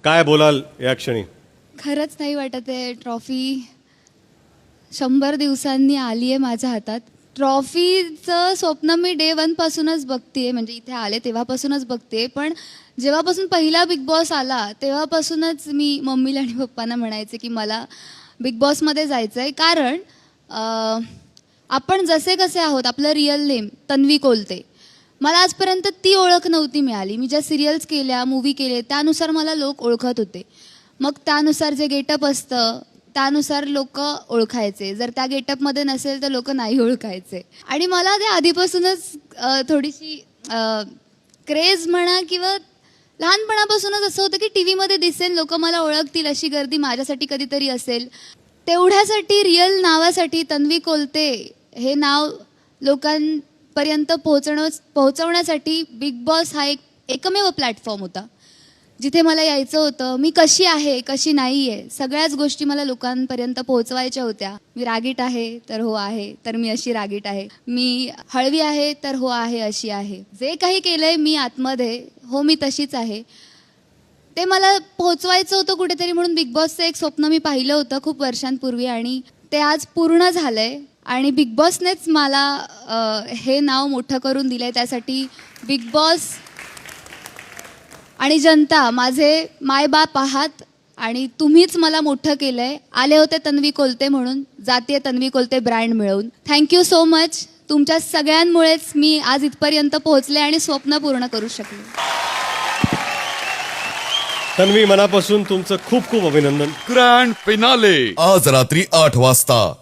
काय बोलाल या क्षणी? खरंच नाही वाटत आहे ट्रॉफी 100 दिवसांनी आली आहे माझ्या हातात. ट्रॉफीचं स्वप्न मी डे 1 पासूनच बघते, म्हणजे इथे आले तेव्हापासूनच बघते. पण जेव्हापासून पहिला बिग बॉस आला तेव्हापासूनच मी मम्मीला आणि पप्पांना म्हणायचे की मला बिग बॉसमध्ये जायचं आहे. कारण आपण जसे कसे आहोत, आपलं रिअल नेम तन्वी कोलते, मला आजपर्यंत ती ओळख नव्हती मिळाली. मी ज्या सिरियल्स केल्या, मूवी केले, त्यानुसार मला लोक ओळखत होते. मग त्यानुसार जे गेटअप असतं त्यानुसार लोक ओळखायचे. जर त्या गेटअपमध्ये नसेल तर लोक नाही ओळखायचे. आणि मला ते आधीपासूनच थोडीशी क्रेज म्हणा किंवा लहानपणापासूनच असं होतं की टी व्हीमध्ये दिसेल, लोक मला ओळखतील अशी गर्दी माझ्यासाठी कधीतरी असेल. तेवढ्यासाठी, रिअल नावासाठी तन्वी कोलते हे नाव लोकांपर्यंत पोहोचवण्यासाठी बिग बॉस हा एकमेव प्लॅटफॉर्म होता जिथे मला यायचं होतं. मी कशी आहे, कशी नाही आहे, सगळ्याच गोष्टी मला लोकांपर्यंत पोहोचवायच्या होत्या. मी रागीट आहे तर हो आहे, तर मी अशी रागीट आहे. मी हळवी आहे तर हो आहे, अशी आहे. जे काही केलं आहे मी आतमध्ये, हो मी तशीच आहे, ते मला पोहोचवायचं होतं कुठेतरी. म्हणून बिग बॉसचं एक स्वप्न मी पाहिलं होतं खूप वर्षांपूर्वी आणि ते आज पूर्ण झालं आहे. आणि बिग बॉसनेच मला हे नाव मोठं करून दिलं आहे. त्यासाठी बिग बॉस आणि जनता माझे मायबाप आहात आणि तुम्हीच मला मोठं केलं आहे. आले होते तन्वी कोलते म्हणून, जातीय तन्वी कोलते ब्रँड मिळवून. Thank you so much. तुमच्या सगळ्यांमुळेच मी आज इथपर्यंत पोहोचले आणि स्वप्न पूर्ण करू शकले. तन्वी, मनापासून तुमचं खूप खूप अभिनंदन. ग्रँड फिनाले आज रात्री 8 वाजता.